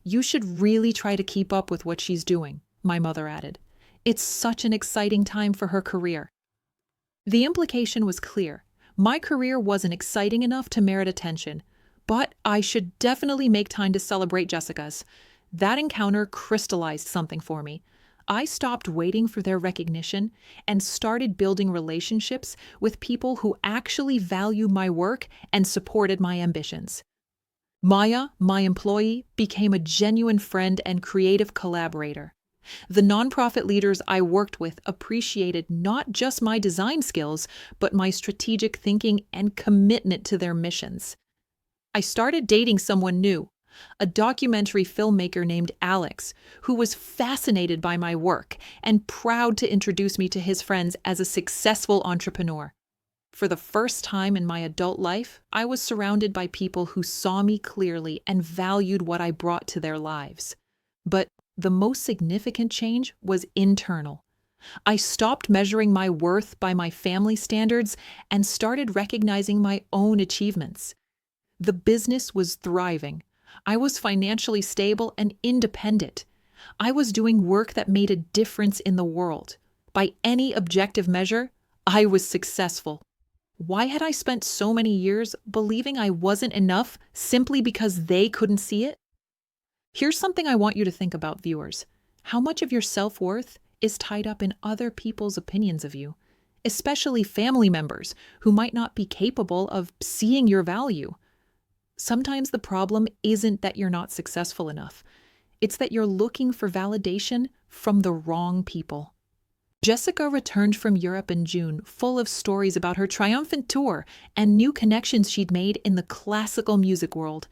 "You should really try to keep up with what she's doing," my mother added. "It's such an exciting time for her career." The implication was clear. My career wasn't exciting enough to merit attention, but I should definitely make time to celebrate Jessica's. That encounter crystallized something for me. I stopped waiting for their recognition and started building relationships with people who actually value my work and supported my ambitions. Maya, my employee, became a genuine friend and creative collaborator. The nonprofit leaders I worked with appreciated not just my design skills, but my strategic thinking and commitment to their missions. I started dating someone new, a documentary filmmaker named Alex, who was fascinated by my work and proud to introduce me to his friends as a successful entrepreneur. For the first time in my adult life, I was surrounded by people who saw me clearly and valued what I brought to their lives. But the most significant change was internal. I stopped measuring my worth by my family standards and started recognizing my own achievements. The business was thriving. I was financially stable and independent. I was doing work that made a difference in the world. By any objective measure, I was successful. Why had I spent so many years believing I wasn't enough simply because they couldn't see it? Here's something I want you to think about, viewers. How much of your self-worth is tied up in other people's opinions of you? especially family members who might not be capable of seeing your value. Sometimes the problem isn't that you're not successful enough. It's that you're looking for validation from the wrong people. Jessica returned from Europe in June, full of stories about her triumphant tour and new connections she'd made in the classical music world.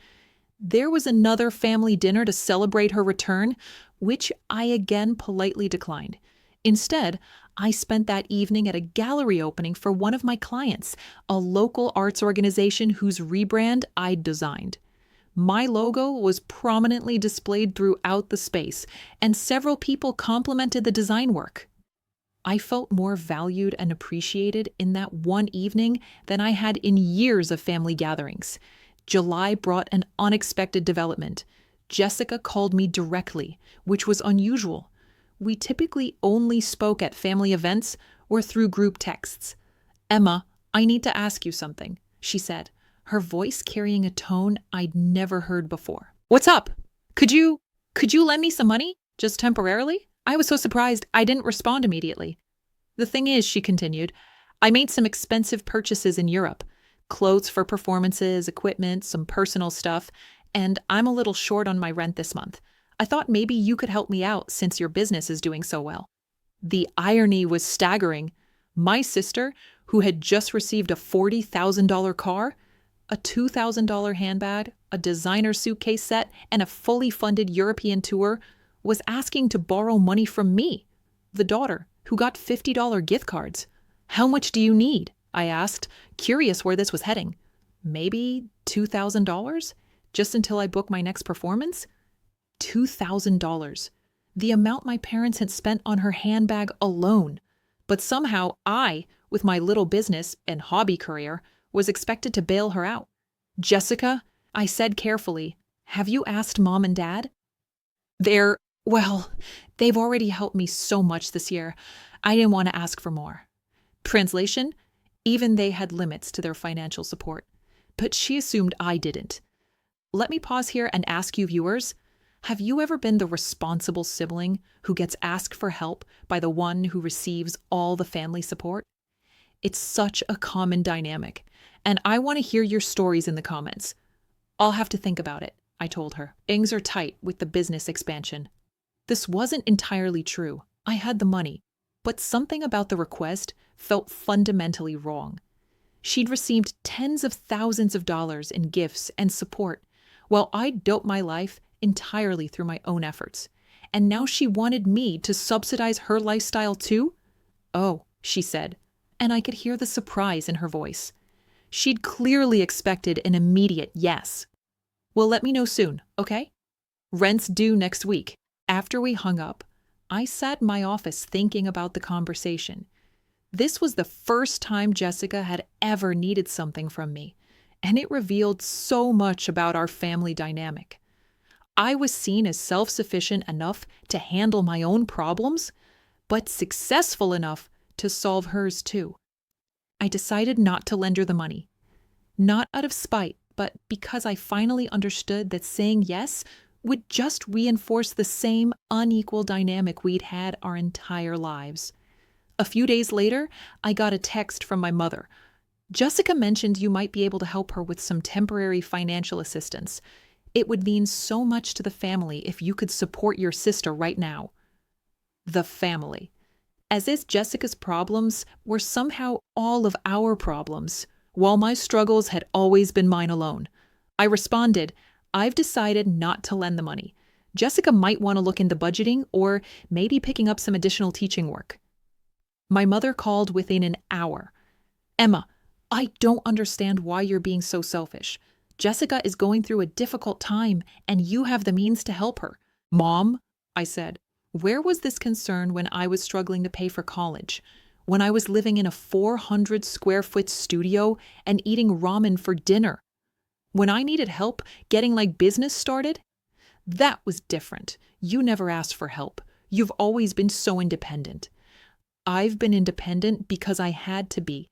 There was another family dinner to celebrate her return, which I again politely declined. Instead, I spent that evening at a gallery opening for one of my clients, a local arts organization whose rebrand I'd designed. My logo was prominently displayed throughout the space, and several people complimented the design work. I felt more valued and appreciated in that one evening than I had in years of family gatherings. July brought an unexpected development. Jessica called me directly, which was unusual. We typically only spoke at family events or through group texts. "Emma, I need to ask you something," she said, her voice carrying a tone I'd never heard before. "What's up? Could you lend me some money? Just temporarily?" I was so surprised I didn't respond immediately. "The thing is," she continued, "I made some expensive purchases in Europe. Clothes for performances, equipment, some personal stuff, and I'm a little short on my rent this month. I thought maybe you could help me out since your business is doing so well." The irony was staggering. My sister, who had just received a $40,000 car, a $2,000 handbag, a designer suitcase set, and a fully funded European tour, was asking to borrow money from me, the daughter, who got $50 gift cards. "How much do you need?" I asked, curious where this was heading. "Maybe $2,000? Just until I book my next performance?" $2,000. The amount my parents had spent on her handbag alone. But somehow I, with my little business and hobby career, was expected to bail her out. "Jessica," I said carefully, "have you asked Mom and Dad?" They've already helped me so much this year. I didn't want to ask for more." Translation: even they had limits to their financial support. But she assumed I didn't. Let me pause here and ask you viewers, have you ever been the responsible sibling who gets asked for help by the one who receives all the family support? It's such a common dynamic, and I want to hear your stories in the comments. "I'll have to think about it," I told her. "Things are tight with the business expansion." This wasn't entirely true. I had the money, but something about the request felt fundamentally wrong. She'd received tens of thousands of dollars in gifts and support, while I'd built my life entirely through my own efforts. And now she wanted me to subsidize her lifestyle too? "Oh," she said, and I could hear the surprise in her voice. She'd clearly expected an immediate yes. "Well, let me know soon, okay? Rent's due next week." After we hung up, I sat in my office thinking about the conversation. This was the first time Jessica had ever needed something from me, and it revealed so much about our family dynamic. I was seen as self-sufficient enough to handle my own problems, but successful enough to solve hers too. I decided not to lend her the money. Not out of spite, but because I finally understood that saying yes would just reinforce the same unequal dynamic we'd had our entire lives. A few days later, I got a text from my mother. "Jessica mentioned you might be able to help her with some temporary financial assistance. It would mean so much to the family if you could support your sister right now." The family. As if Jessica's problems were somehow all of our problems, while my struggles had always been mine alone. I responded, "I've decided not to lend the money. Jessica might want to look into budgeting or maybe picking up some additional teaching work." My mother called within an hour. "Emma, I don't understand why you're being so selfish. Jessica is going through a difficult time and you have the means to help her." "Mom," I said, "where was this concern when I was struggling to pay for college? When I was living in a 400 square foot studio and eating ramen for dinner? When I needed help getting business started? That was different. You never asked for help. You've always been so independent." I've been independent because I had to be,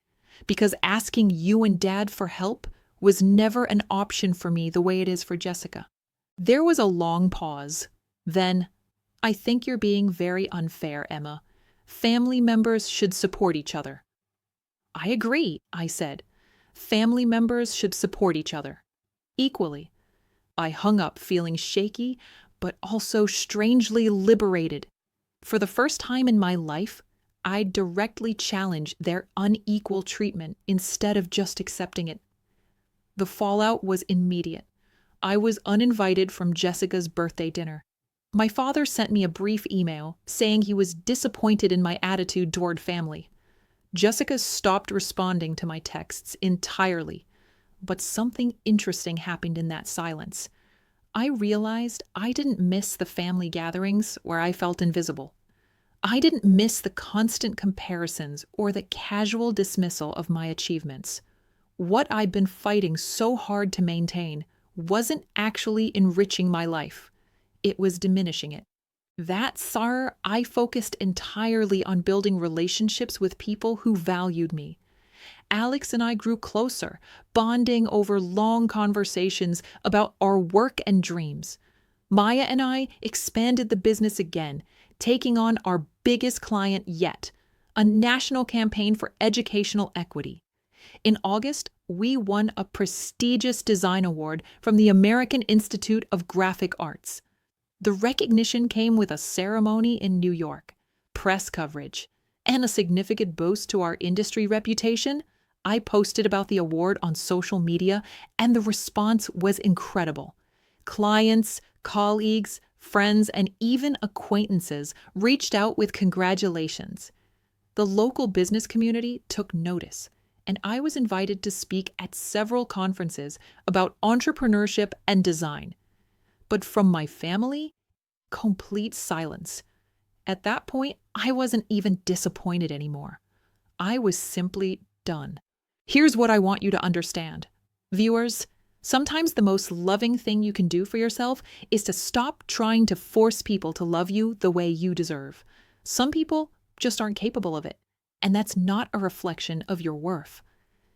because asking you and Dad for help was never an option for me the way it is for Jessica. There was a long pause. Then, "I think you're being very unfair, Emma. Family members should support each other." I agree, I said. Family members should support each other. Equally. I hung up feeling shaky, but also strangely liberated. For the first time in my life, I directly challenged their unequal treatment instead of just accepting it. The fallout was immediate. I was uninvited from Jessica's birthday dinner. My father sent me a brief email saying he was disappointed in my attitude toward family. Jessica stopped responding to my texts entirely, but something interesting happened in that silence. I realized I didn't miss the family gatherings where I felt invisible. I didn't miss the constant comparisons or the casual dismissal of my achievements. What I'd been fighting so hard to maintain wasn't actually enriching my life. It was diminishing it. That summer, I focused entirely on building relationships with people who valued me. Alex and I grew closer, bonding over long conversations about our work and dreams. Maya and I expanded the business again, taking on our biggest client yet, a national campaign for educational equity. In August, we won a prestigious design award from the American Institute of Graphic Arts. The recognition came with a ceremony in New York, press coverage, and a significant boost to our industry reputation. I posted about the award on social media, and the response was incredible. Clients, colleagues, friends, and even acquaintances reached out with congratulations. The local business community took notice, and I was invited to speak at several conferences about entrepreneurship and design. But from my family, complete silence. At that point, I wasn't even disappointed anymore. I was simply done. Here's what I want you to understand. Viewers, sometimes the most loving thing you can do for yourself is to stop trying to force people to love you the way you deserve. Some people just aren't capable of it, and that's not a reflection of your worth.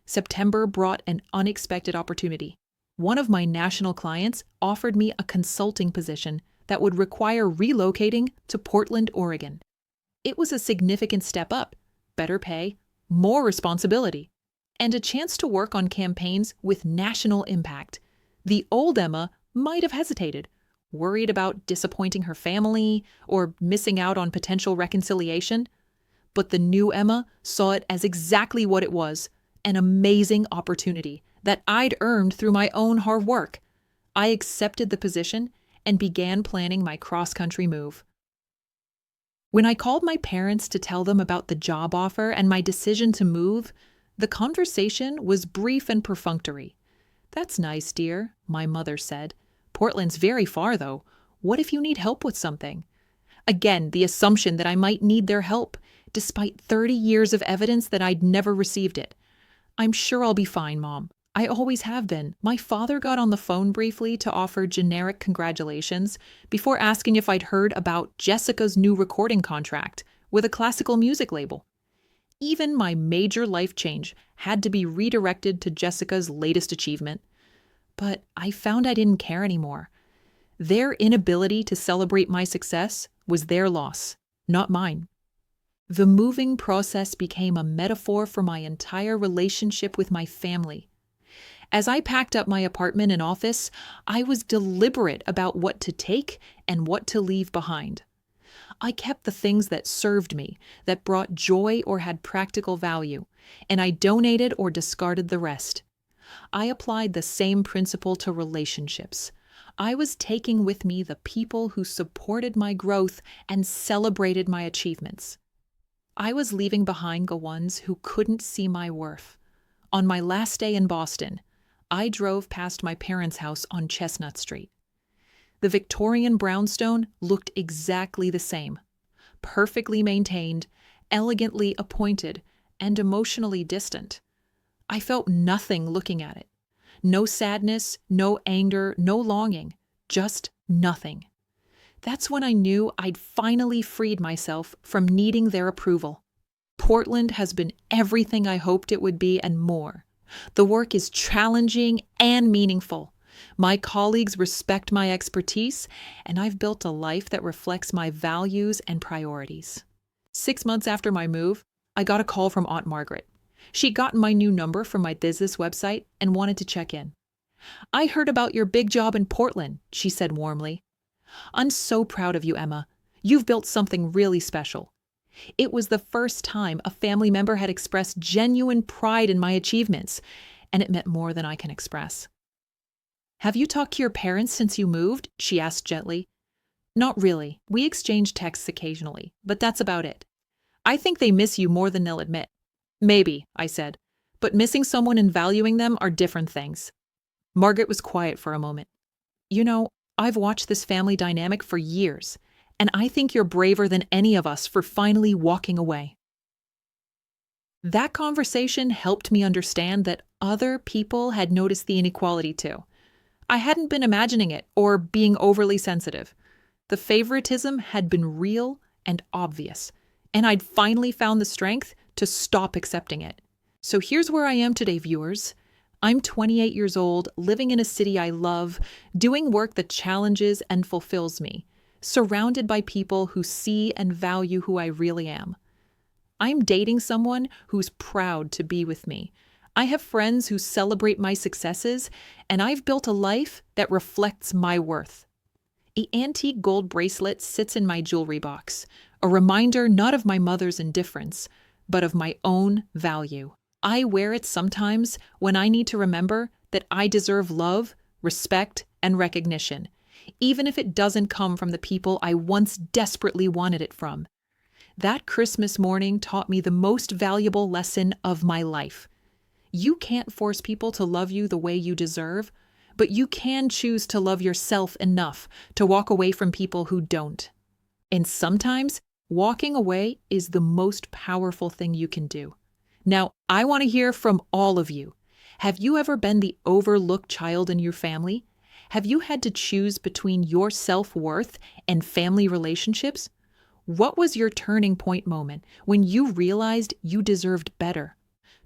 September brought an unexpected opportunity. One of my national clients offered me a consulting position that would require relocating to Portland, Oregon. It was a significant step up, better pay, more responsibility, and a chance to work on campaigns with national impact. The old Emma might have hesitated, worried about disappointing her family or missing out on potential reconciliation. But the new Emma saw it as exactly what it was, an amazing opportunity that I'd earned through my own hard work. I accepted the position and began planning my cross-country move. When I called my parents to tell them about the job offer and my decision to move, the conversation was brief and perfunctory. "That's nice, dear," my mother said. "Portland's very far, though. What if you need help with something?" Again, the assumption that I might need their help, despite 30 years of evidence that I'd never received it. "I'm sure I'll be fine, Mom. I always have been." My father got on the phone briefly to offer generic congratulations before asking if I'd heard about Jessica's new recording contract with a classical music label. Even my major life change had to be redirected to Jessica's latest achievement. But I found I didn't care anymore. Their inability to celebrate my success was their loss, not mine. The moving process became a metaphor for my entire relationship with my family. As I packed up my apartment and office, I was deliberate about what to take and what to leave behind. I kept the things that served me, that brought joy or had practical value, and I donated or discarded the rest. I applied the same principle to relationships. I was taking with me the people who supported my growth and celebrated my achievements. I was leaving behind the ones who couldn't see my worth. On my last day in Boston, I drove past my parents' house on Chestnut Street. The Victorian brownstone looked exactly the same, perfectly maintained, elegantly appointed, and emotionally distant. I felt nothing looking at it. No sadness, no anger, no longing, just nothing. That's when I knew I'd finally freed myself from needing their approval. Portland has been everything I hoped it would be and more. The work is challenging and meaningful. My colleagues respect my expertise, and I've built a life that reflects my values and priorities. 6 months after my move, I got a call from Aunt Margaret. She'd gotten my new number from my business website and wanted to check in. "I heard about your big job in Portland," she said warmly. "I'm so proud of you, Emma. You've built something really special." It was the first time a family member had expressed genuine pride in my achievements, and it meant more than I can express. "Have you talked to your parents since you moved?" she asked gently. "Not really. We exchange texts occasionally, but that's about it. I think they miss you more than they'll admit." "Maybe," I said, "but missing someone and valuing them are different things." Margaret was quiet for a moment. "You know, I've watched this family dynamic for years, and I think you're braver than any of us for finally walking away." That conversation helped me understand that other people had noticed the inequality too. I hadn't been imagining it or being overly sensitive. The favoritism had been real and obvious, and I'd finally found the strength to stop accepting it. So here's where I am today, viewers. I'm 28 years old, living in a city I love, doing work that challenges and fulfills me, surrounded by people who see and value who I really am. I'm dating someone who's proud to be with me. I have friends who celebrate my successes, and I've built a life that reflects my worth. The antique gold bracelet sits in my jewelry box, a reminder not of my mother's indifference, but of my own value. I wear it sometimes when I need to remember that I deserve love, respect, and recognition, even if it doesn't come from the people I once desperately wanted it from. That Christmas morning taught me the most valuable lesson of my life. You can't force people to love you the way you deserve, but you can choose to love yourself enough to walk away from people who don't. And sometimes, walking away is the most powerful thing you can do. Now, I want to hear from all of you. Have you ever been the overlooked child in your family? Have you had to choose between your self-worth and family relationships? What was your turning point moment when you realized you deserved better?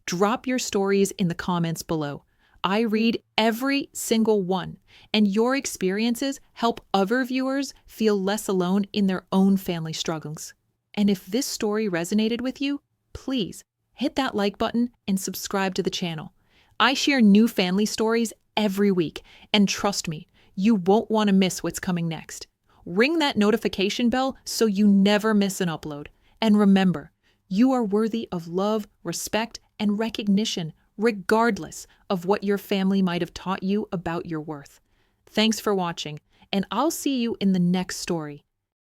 Drop your stories in the comments below. I read every single one, and your experiences help other viewers feel less alone in their own family struggles. And if this story resonated with you, please hit that like button and subscribe to the channel. I share new family stories every week, and trust me, you won't want to miss what's coming next. Ring that notification bell so you never miss an upload. And remember, you are worthy of love, respect, and recognition, regardless of what your family might have taught you about your worth. Thanks for watching, and I'll see you in the next story.